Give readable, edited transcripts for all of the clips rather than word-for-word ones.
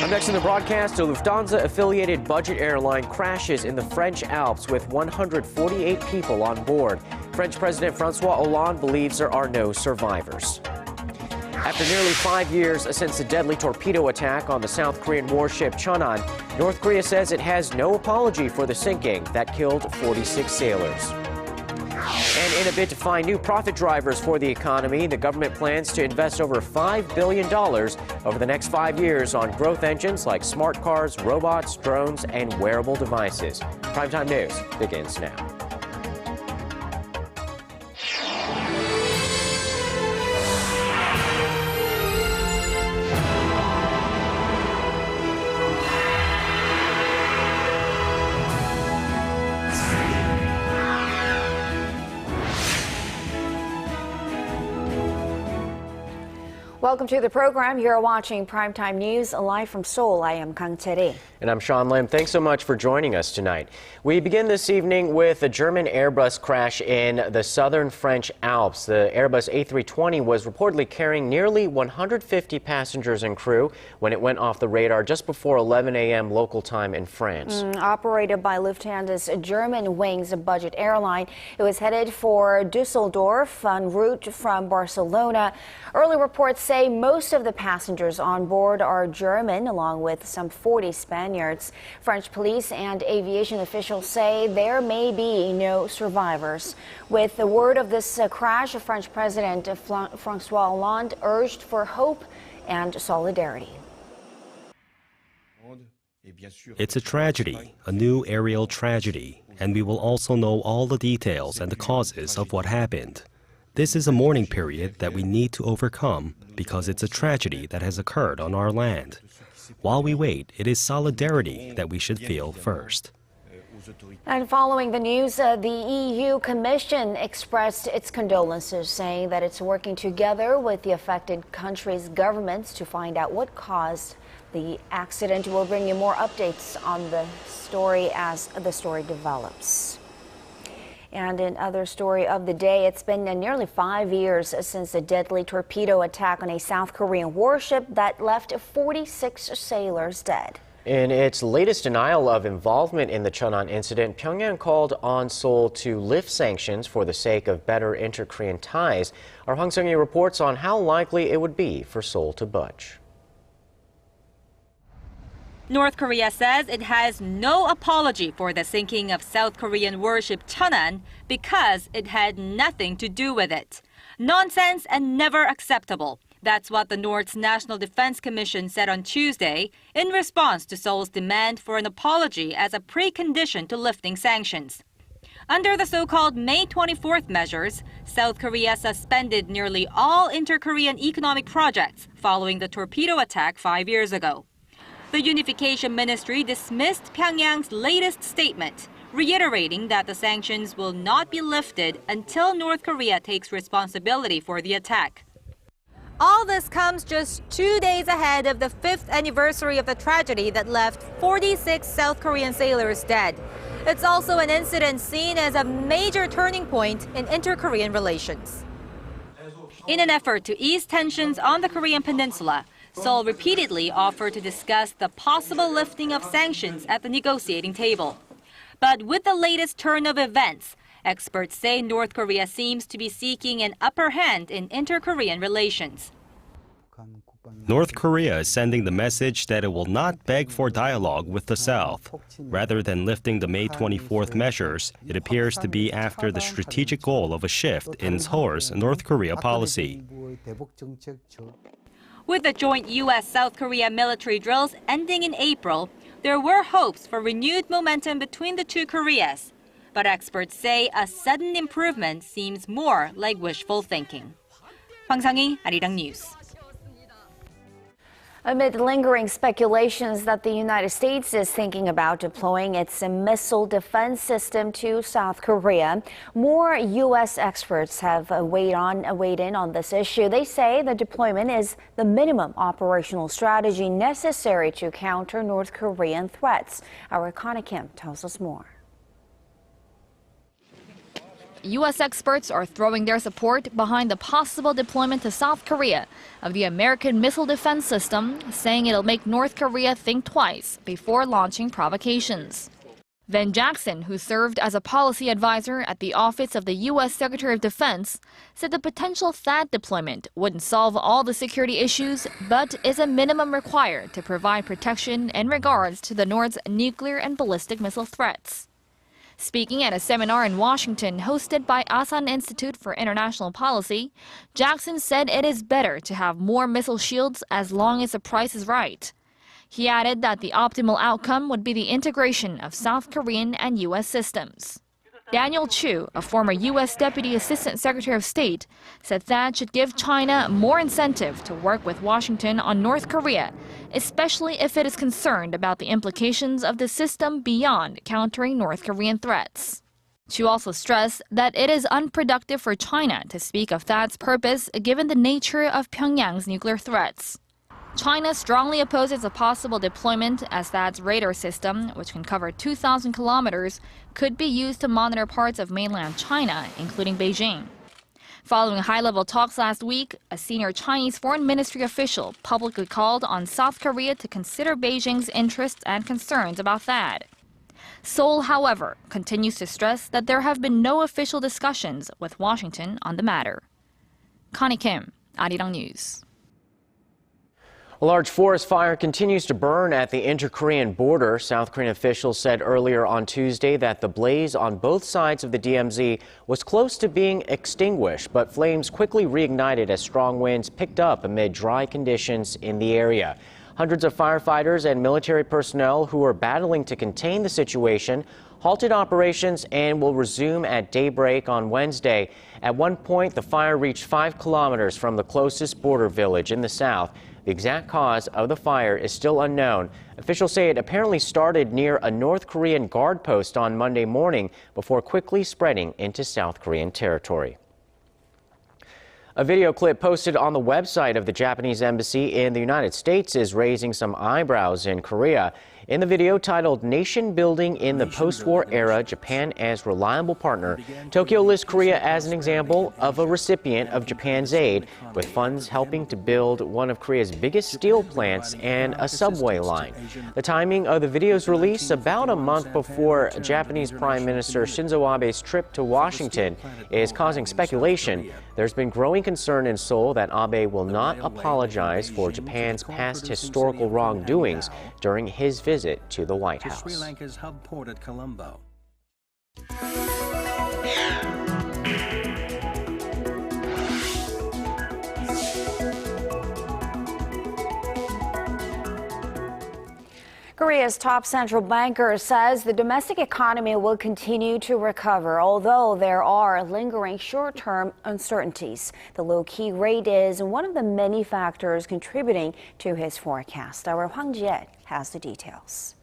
Up next in the broadcast, a Lufthansa-affiliated budget airline crashes in the French Alps with 148 people on board. French President Francois Hollande believes there are no survivors. After nearly 5 years since the deadly torpedo attack on the South Korean warship Cheonan, North Korea says it has no apology for the sinking that killed 46 sailors. And in a bid to find new profit drivers for the economy, the government plans to invest over $5 billion over the next 5 years on growth engines like smart cars, robots, drones, and wearable devices. Primetime News begins now. Welcome to the program. You're watching Primetime News live from Seoul. I am Kang Chery. And I'm Sean Lim. Thanks so much for joining us tonight. We begin this evening with a German Airbus crash in the southern French Alps. The Airbus A320 was reportedly carrying nearly 150 passengers and crew when it went off the radar just before 11 a.m. local time in France. Operated by Lufthansa's German wing's budget airline, it was headed for Dusseldorf en route from Barcelona. Early reports say most of the passengers on board are German, along with some 40 Spaniards. French police and aviation officials say there may be no survivors. With the word of this crash, French President Francois Hollande urged for hope and solidarity. It's a tragedy, a new aerial tragedy, and we will also know all the details and the causes of what happened. This is a mourning period that we need to overcome because it's a tragedy that has occurred on our land. While we wait, it is solidarity that we should feel first. And following the news, the EU Commission expressed its condolences, saying that it's working together with the affected countries' governments to find out what caused the accident. We'll bring you more updates on the story as the story develops. And in other story of the day, it's been nearly 5 years since the deadly torpedo attack on a South Korean warship that left 46 sailors dead. In its latest denial of involvement in the Cheonan incident, Pyongyang called on Seoul to lift sanctions for the sake of better inter-Korean ties. Our Hwang Seung-hee reports on how likely it would be for Seoul to budge. North Korea says it has no apology for the sinking of South Korean warship Cheonan because it had nothing to do with it. Nonsense and never acceptable. That's what the North's National Defense Commission said on Tuesday in response to Seoul's demand for an apology as a precondition to lifting sanctions. Under the so-called May 24th measures, South Korea suspended nearly all inter-Korean economic projects following the torpedo attack 5 years ago. The Unification Ministry dismissed Pyongyang's latest statement, reiterating that the sanctions will not be lifted until North Korea takes responsibility for the attack. All this comes just 2 days ahead of the 5th anniversary of the tragedy that left 46 South Korean sailors dead. It's also an incident seen as a major turning point in inter-Korean relations. In an effort to ease tensions on the Korean peninsula, Seoul repeatedly offered to discuss the possible lifting of sanctions at the negotiating table. But with the latest turn of events, experts say North Korea seems to be seeking an upper hand in inter-Korean relations. North Korea is sending the message that it will not beg for dialogue with the South. Rather than lifting the May 24th measures, it appears to be after the strategic goal of a shift in Seoul's North Korea policy. With the joint U.S.-South Korea military drills ending in April, there were hopes for renewed momentum between the two Koreas. But experts say a sudden improvement seems more like wishful thinking. Hwang Seung-hee, Arirang News. Amid lingering speculations that the United States is thinking about deploying its missile defense system to South Korea, more U.S. experts have weighed in on this issue. They say the deployment is the minimum operational strategy necessary to counter North Korean threats. Our Connor Kim tells us more. U.S. experts are throwing their support behind the possible deployment to South Korea of the American missile defense system, saying it'll make North Korea think twice before launching provocations. Van Jackson, who served as a policy advisor at the Office of the U.S. Secretary of Defense, said the potential THAAD deployment wouldn't solve all the security issues, but is a minimum required to provide protection in regards to the North's nuclear and ballistic missile threats. Speaking at a seminar in Washington hosted by Asan Institute for International Policy, Jackson said it is better to have more missile shields as long as the price is right. He added that the optimal outcome would be the integration of South Korean and U.S. systems. Daniel Chu, a former U.S. Deputy Assistant Secretary of State, said THAAD should give China more incentive to work with Washington on North Korea, especially if it is concerned about the implications of the system beyond countering North Korean threats. Chu also stressed that it is unproductive for China to speak of THAAD's purpose given the nature of Pyongyang's nuclear threats. China strongly opposes a possible deployment as THAAD's radar system, which can cover 2,000 kilometers, could be used to monitor parts of mainland China, including Beijing. Following high-level talks last week, a senior Chinese foreign ministry official publicly called on South Korea to consider Beijing's interests and concerns about THAAD. Seoul, however, continues to stress that there have been no official discussions with Washington on the matter. Connie Kim, Arirang News. A large forest fire continues to burn at the inter-Korean border. South Korean officials said earlier on Tuesday that the blaze on both sides of the DMZ was close to being extinguished, but flames quickly reignited as strong winds picked up amid dry conditions in the area. Hundreds of firefighters and military personnel who are battling to contain the situation halted operations and will resume at daybreak on Wednesday. At one point, the fire reached 5 kilometers from the closest border village in the south. The exact cause of the fire is still unknown. Officials say it apparently started near a North Korean guard post on Monday morning before quickly spreading into South Korean territory. A video clip posted on the website of the Japanese embassy in the United States is raising some eyebrows in Korea. In the video titled "Nation Building in the Post-War Era, Japan as Reliable Partner," Tokyo lists Korea as an example of a recipient of Japan's aid, with funds helping to build one of Korea's biggest steel plants and a subway line. The timing of the video's release about a month before Japanese Prime Minister Shinzo Abe's trip to Washington is causing speculation. There's been growing concern in Seoul that Abe will not apologize for Japan's past historical wrongdoings during his visit to the White House. Sri Lanka's hub port at Colombo. Korea's top central banker says the domestic economy will continue to recover, although there are lingering short-term uncertainties. The low-key rate is one of the many factors contributing to his forecast. Our Hwang Ji-et has the details.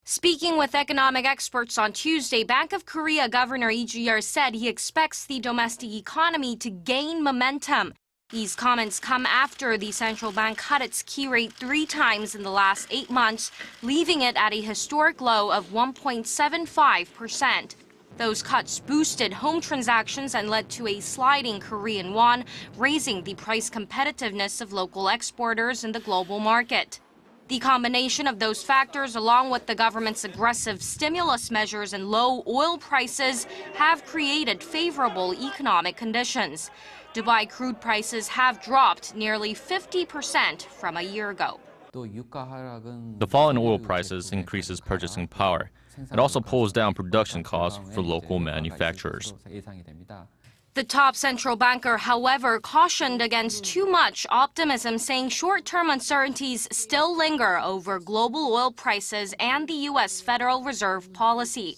Speaking with economic experts on Tuesday, Bank of Korea Governor Lee Ju-yeol said he expects the domestic economy to gain momentum. These comments come after the central bank cut its key rate 3 times in the last 8 months, leaving it at a historic low of 1.75%. Those cuts boosted home transactions and led to a sliding Korean won, raising the price competitiveness of local exporters in the global market. The combination of those factors, along with the government's aggressive stimulus measures and low oil prices, have created favorable economic conditions. Dubai crude prices have dropped nearly 50% from a year ago. The fall in oil prices increases purchasing power. It also pulls down production costs for local manufacturers. The top central banker, however, cautioned against too much optimism, saying short-term uncertainties still linger over global oil prices and the U.S. Federal Reserve policy.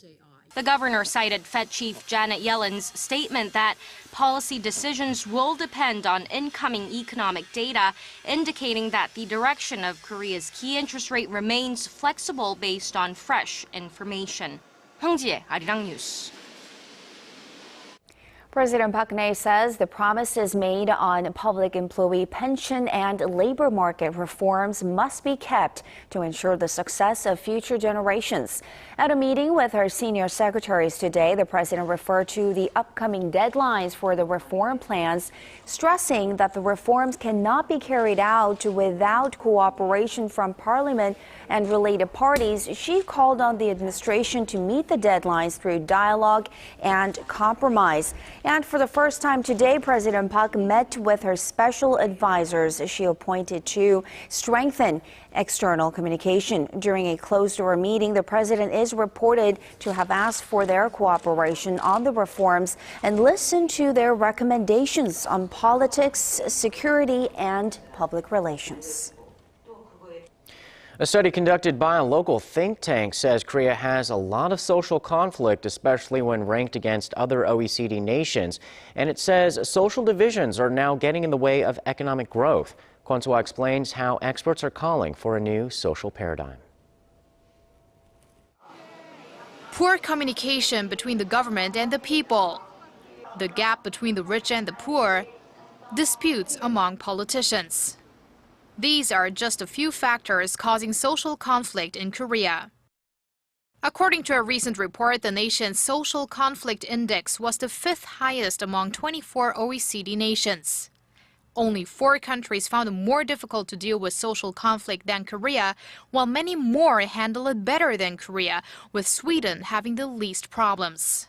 The governor cited Fed Chief Janet Yellen's statement that policy decisions will depend on incoming economic data, indicating that the direction of Korea's key interest rate remains flexible based on fresh information. Hwang Ji-et, Arirang News. President Park Geun-hye says the promises made on public employee pension and labor market reforms must be kept to ensure the success of future generations. At a meeting with her senior secretaries today, the president referred to the upcoming deadlines for the reform plans, stressing that the reforms cannot be carried out without cooperation from Parliament and related parties. She called on the administration to meet the deadlines through dialogue and compromise. And for the first time today, President Park met with her special advisors she appointed to strengthen external communication. During a closed-door meeting, the president is reported to have asked for their cooperation on the reforms and listened to their recommendations on politics, security, and public relations. A study conducted by a local think tank says Korea has a lot of social conflict, especially when ranked against other OECD nations. And it says social divisions are now getting in the way of economic growth. Kwon So-ah explains how experts are calling for a new social paradigm. Poor communication between the government and the people, the gap between the rich and the poor, disputes among politicians. These are just a few factors causing social conflict in Korea. According to a recent report, the nation's social conflict index was the 5th highest among 24 OECD nations. Only 4 countries found it more difficult to deal with social conflict than Korea, while many more handle it better than Korea, with Sweden having the least problems.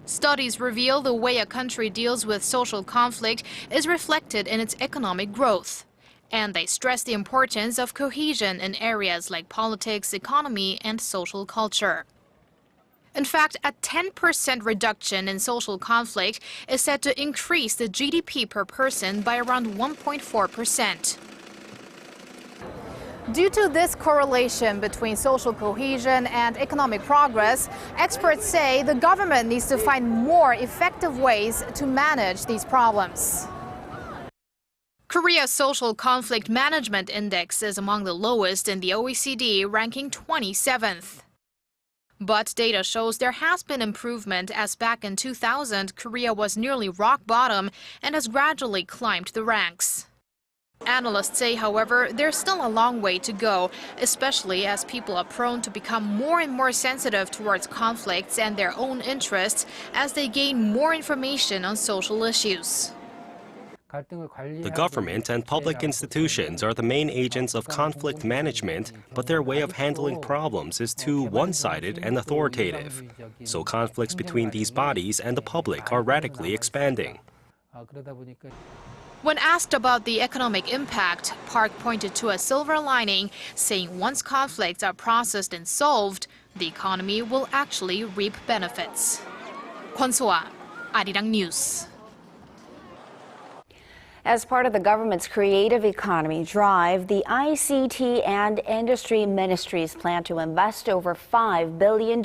Studies reveal the way a country deals with social conflict is reflected in its economic growth. And they stress the importance of cohesion in areas like politics, economy, and social culture. In fact, a 10% reduction in social conflict is said to increase the GDP per person by around 1.4%. Due to this correlation between social cohesion and economic progress, experts say the government needs to find more effective ways to manage these problems. Korea's Social Conflict Management Index is among the lowest in the OECD, ranking 27th. But data shows there has been improvement, as back in 2000, Korea was nearly rock bottom and has gradually climbed the ranks. Analysts say, however, there's still a long way to go, especially as people are prone to become more and more sensitive towards conflicts and their own interests as they gain more information on social issues. The government and public institutions are the main agents of conflict management, but their way of handling problems is too one-sided and authoritative. So conflicts between these bodies and the public are radically expanding. When asked about the economic impact, Park pointed to a silver lining, saying once conflicts are processed and solved, the economy will actually reap benefits. Kwon So-ah, Arirang News. As part of the government's creative economy drive, the ICT and Industry Ministries plan to invest over $5 billion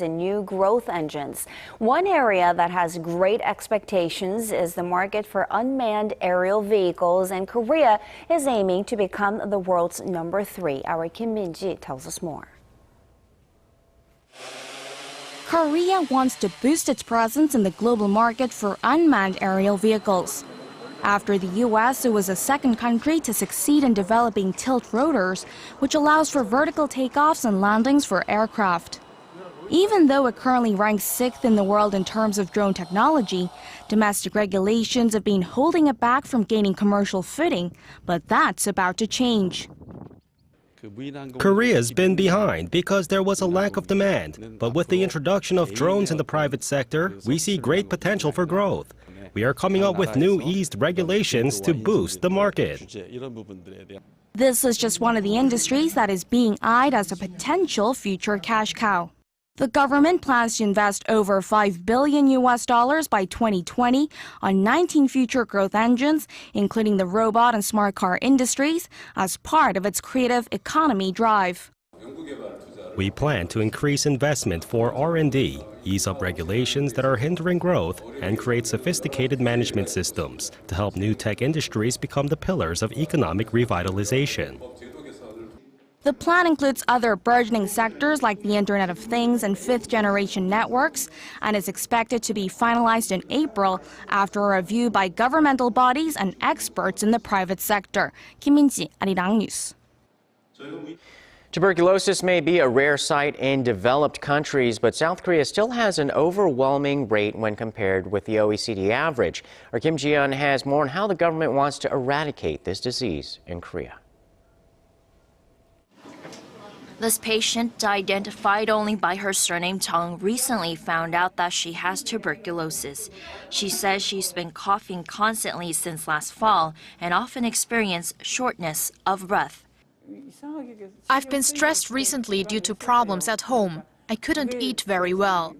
in new growth engines. One area that has great expectations is the market for unmanned aerial vehicles, and Korea is aiming to become the world's number 3. Our Kim Min-ji tells us more. Korea wants to boost its presence in the global market for unmanned aerial vehicles. After the U.S., it was the second country to succeed in developing tilt rotors, which allows for vertical takeoffs and landings for aircraft. Even though it currently ranks 6th in the world in terms of drone technology, domestic regulations have been holding it back from gaining commercial footing, but that's about to change. Korea's been behind because there was a lack of demand, but with the introduction of drones in the private sector, we see great potential for growth. We are coming up with new eased regulations to boost the market. This is just one of the industries that is being eyed as a potential future cash cow. The government plans to invest over $5 billion by 2020 on 19 future growth engines, including the robot and smart car industries, as part of its creative economy drive. We plan to increase investment for R&D, ease up regulations that are hindering growth, and create sophisticated management systems to help new tech industries become the pillars of economic revitalization. The plan includes other burgeoning sectors like the Internet of Things and fifth-generation networks, and is expected to be finalized in April after a review by governmental bodies and experts in the private sector. Kim Min-ji, Arirang News. Tuberculosis may be a rare sight in developed countries, but South Korea still has an overwhelming rate when compared with the OECD average. Our Kim Cheonan has more on how the government wants to eradicate this disease in Korea. This patient, identified only by her surname Kang, recently found out that she has tuberculosis. She says she's been coughing constantly since last fall and often experienced shortness of breath. I've been stressed recently due to problems at home. I couldn't eat very well.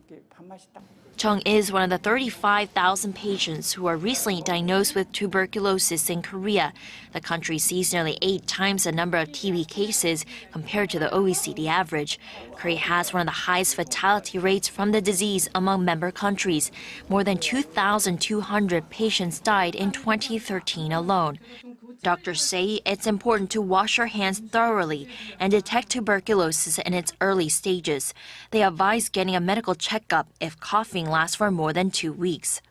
Chung is one of the 35,000 patients who were recently diagnosed with tuberculosis in Korea. The country sees nearly 8 times the number of TB cases compared to the OECD average. Korea has one of the highest fatality rates from the disease among member countries. More than 2,200 patients died in 2013 alone. Doctors say it's important to wash your hands thoroughly and detect tuberculosis in its early stages. They advise getting a medical checkup if coughing lasts for more than 2 weeks.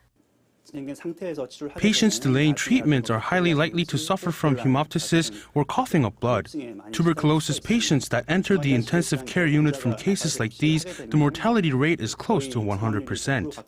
Patients delaying treatment are highly likely to suffer from hemoptysis or coughing up blood. Tuberculosis patients that enter the intensive care unit from cases like these, the mortality rate is close to 100%.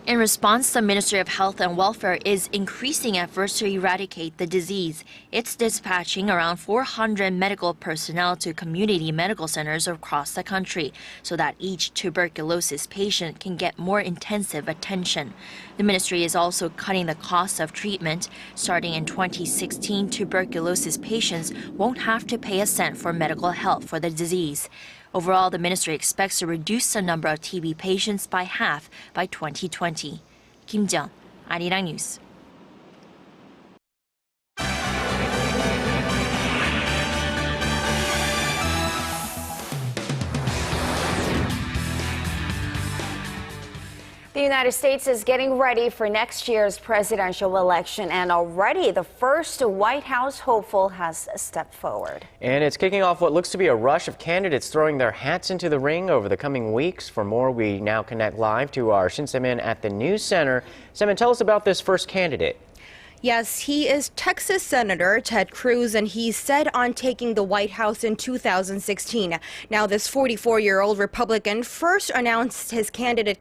In response, the Ministry of Health and Welfare is increasing efforts to eradicate the disease. It's dispatching around 400 medical personnel to community medical centers across the country so that each tuberculosis patient can get more intensive attention. The ministry is also cutting the cost of treatment. Starting in 2016, tuberculosis patients won't have to pay a cent for medical help for the disease. Overall, the ministry expects to reduce the number of TB patients by half by 2020. Kim Cheonan, Arirang News. The United States is getting ready for next year's presidential election, and already the first White House hopeful has stepped forward. And it's kicking off what looks to be a rush of candidates throwing their hats into the ring over the coming weeks. For more, we now connect live to our Shin Se-min at the News Center. Se-min, tell us about this first candidate. Yes, he is Texas Senator Ted Cruz, and he's set on taking the White House in 2016. Now, this 44-year-old Republican first announced his candidate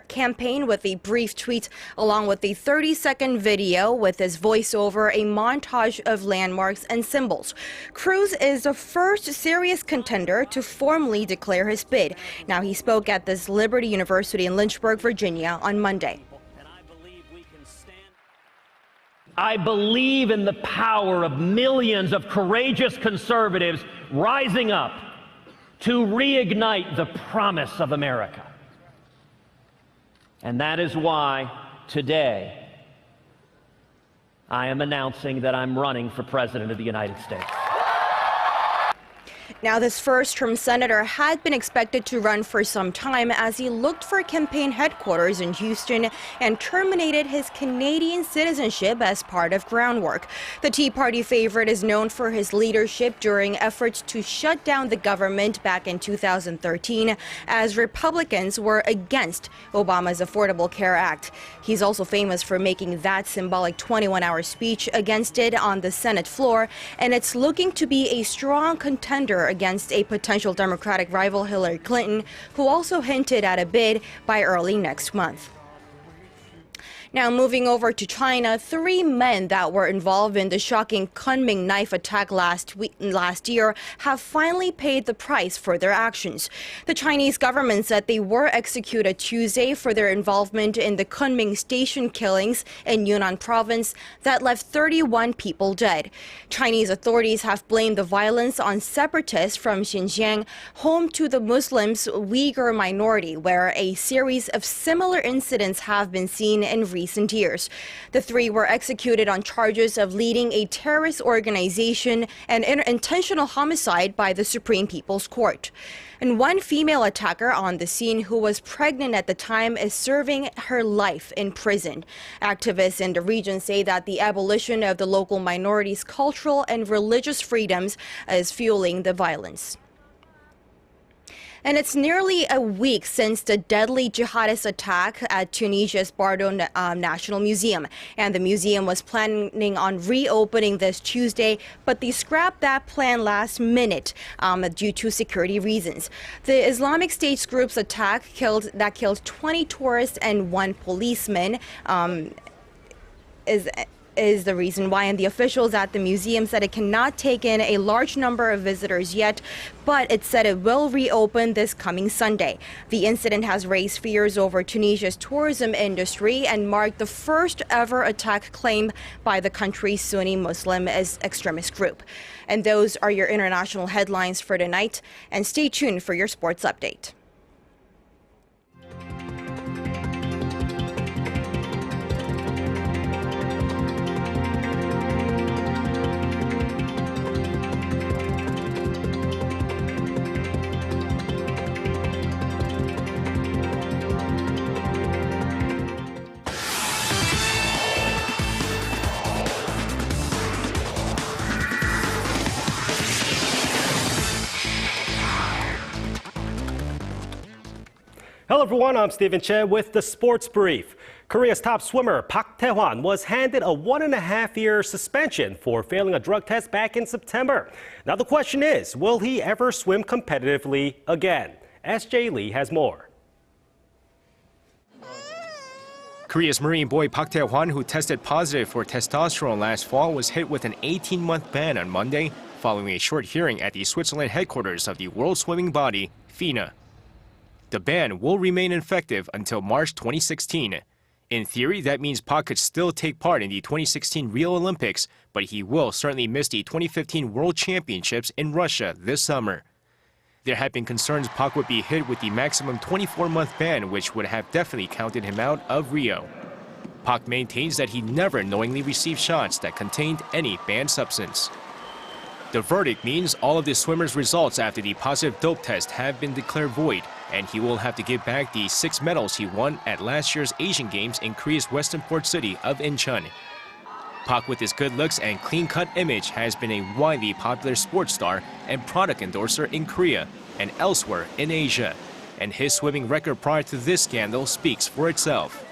campaign with a brief tweet along with a 30-second video with his voiceover, a montage of landmarks and symbols. Cruz is the first serious contender to formally declare his bid. Now, he spoke at this Liberty University in Lynchburg, Virginia on Monday. I believe in the power of millions of courageous conservatives rising up to reignite the promise of America. And that is why today I am announcing that I'm running for President of the United States. Now, this first-term senator had been expected to run for some time as he looked for campaign headquarters in Houston and terminated his Canadian citizenship as part of groundwork. The Tea Party favorite is known for his leadership during efforts to shut down the government back in 2013 as Republicans were against Obama's Affordable Care Act. He's also famous for making that symbolic 21-hour speech against it on the Senate floor, and it's looking to be a strong contender against a potential Democratic rival Hillary Clinton, who also hinted at a bid by early next month. Now, moving over to China, 3 men that were involved in the shocking Kunming knife attack last year have finally paid the price for their actions. The Chinese government said they were executed Tuesday for their involvement in the Kunming station killings in Yunnan province that left 31 people dead. Chinese authorities have blamed the violence on separatists from Xinjiang, home to the Muslims Uyghur minority, where a series of similar incidents have been seen in recent recent years. The three were executed on charges of leading a terrorist organization and intentional homicide by the Supreme People's Court. And one female attacker on the scene who was pregnant at the time is serving her life in prison. Activists in the region say that the abolition of the local minorities' cultural and religious freedoms is fueling the violence. And it's nearly a week since the deadly jihadist attack at Tunisia's Bardo National Museum. And the museum was planning on reopening this Tuesday, but they scrapped that plan last minute due to security reasons. The Islamic State group's attack killed 20 tourists and 1 policeman. Is the reason why, and the officials at the museum said it cannot take in a large number of visitors yet, but it said it will reopen this coming Sunday. The incident has raised fears over Tunisia's tourism industry and marked the first ever attack claimed by the country's Sunni Muslim extremist group. And those are your international headlines for tonight, and stay tuned for your sports update. Hello everyone, I'm Stephen Che with the Sports Brief. Korea's top swimmer Park Tae-hwan was handed a 1.5-year suspension for failing a drug test back in September. Now the question is, will he ever swim competitively again? SJ Lee has more. Korea's Marine boy Park Tae-hwan, who tested positive for testosterone last fall, was hit with an 18-month ban on Monday following a short hearing at the Switzerland headquarters of the world swimming body, FINA. The ban will remain effective until March 2016. In theory, that means Park could still take part in the 2016 Rio Olympics, but he will certainly miss the 2015 World Championships in Russia this summer. There have been concerns Park would be hit with the maximum 24-month ban, which would have definitely counted him out of Rio. Park maintains that he never knowingly received shots that contained any banned substance. The verdict means all of the swimmer's results after the positive dope test have been declared void, and he will have to give back the 6 medals he won at last year's Asian Games in Korea's western port city of Incheon. Park, with his good looks and clean-cut image, has been a widely popular sports star and product endorser in Korea and elsewhere in Asia, and his swimming record prior to this scandal speaks for itself.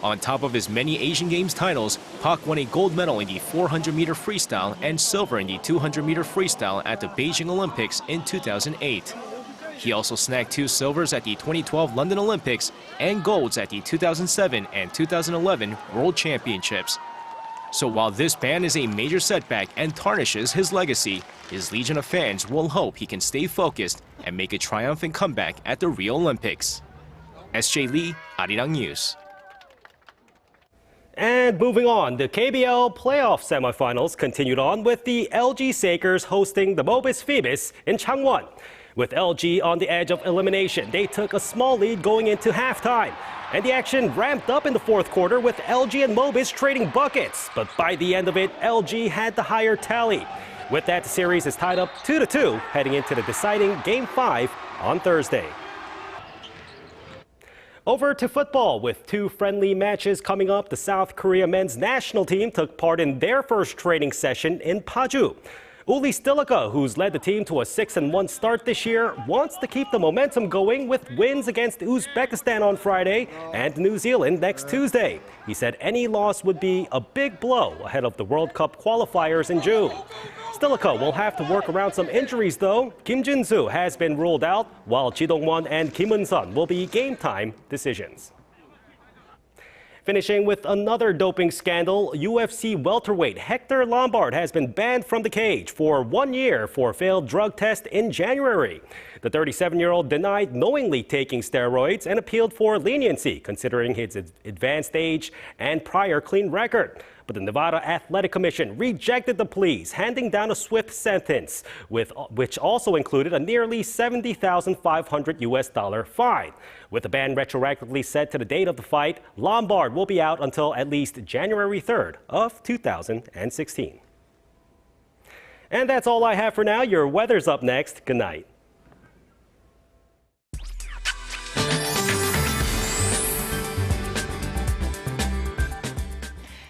On top of his many Asian Games titles, Park won a gold medal in the 400-meter freestyle and silver in the 200-meter freestyle at the Beijing Olympics in 2008. He also snagged 2 silvers at the 2012 London Olympics and golds at the 2007 and 2011 World Championships. So while this ban is a major setback and tarnishes his legacy, his legion of fans will hope he can stay focused and make a triumphant comeback at the Rio Olympics. SJ Lee, Arirang News. And moving on, the KBL playoff semifinals continued on with the LG Sakers hosting the Mobis Phoebus in Changwon. With LG on the edge of elimination, they took a small lead going into halftime. And the action ramped up in the fourth quarter with LG and Mobis trading buckets. But by the end of it, LG had the higher tally. With that, the series is tied up 2-2 heading into the deciding Game 5 on Thursday. Over to football. With 2 friendly matches coming up, the South Korea men's national team took part in their first training session in Paju. Uli Stilica, who's led the team to a 6-1 start this year, wants to keep the momentum going with wins against Uzbekistan on Friday and New Zealand next Tuesday. He said any loss would be a big blow ahead of the World Cup qualifiers in June. Stilica will have to work around some injuries, though. Kim Jin-soo has been ruled out, while Ji Dong-won and Kim Eun-sun will be game-time decisions. Finishing with another doping scandal, UFC welterweight Hector Lombard has been banned from the cage for 1 year for failed drug test in January. The 37-year-old denied knowingly taking steroids and appealed for leniency, considering his advanced age and prior clean record. But the Nevada Athletic Commission rejected the pleas, handing down a swift sentence, which also included a nearly $70,500 fine. With the ban retroactively set to the date of the fight, Lombard will be out until at least January 3rd of 2016. And that's all I have for now. Your weather's up next. Good night.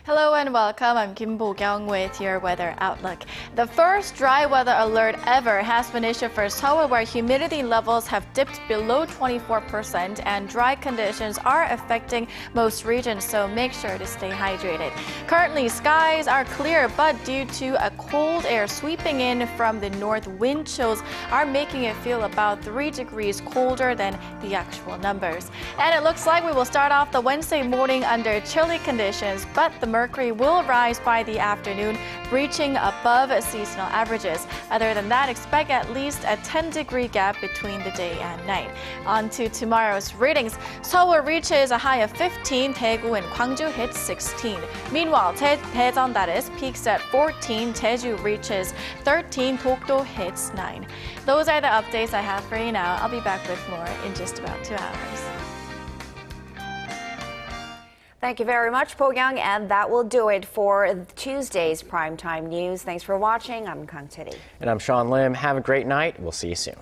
Hello and welcome. I'm Kim Bo-kyung with your weather outlook. The first dry weather alert ever has been issued for Seoul, where humidity levels have dipped below 24% and dry conditions are affecting most regions, so make sure to stay hydrated. Currently, skies are clear, but due to a cold air sweeping in from the north, wind chills are making it feel about 3 degrees colder than the actual numbers. And it looks like we will start off the Wednesday morning under chilly conditions, but the mercury will rise by the afternoon, reaching above seasonal averages. Other than that, expect at least a 10-degree gap between the day and night. On to tomorrow's readings. Seoul reaches a high of 15, Daegu and Gwangju hits 16. Meanwhile, Daejeon, that is, peaks at 14, Jeju reaches 13, Dokdo hits 9. Those are the updates I have for you now. I'll be back with more in just about 2 hours. Thank you very much, Po-kyung, and that will do it for Tuesday's Primetime News. Thanks for watching. I'm Kang Chery. And I'm Sean Lim. Have a great night. We'll see you soon.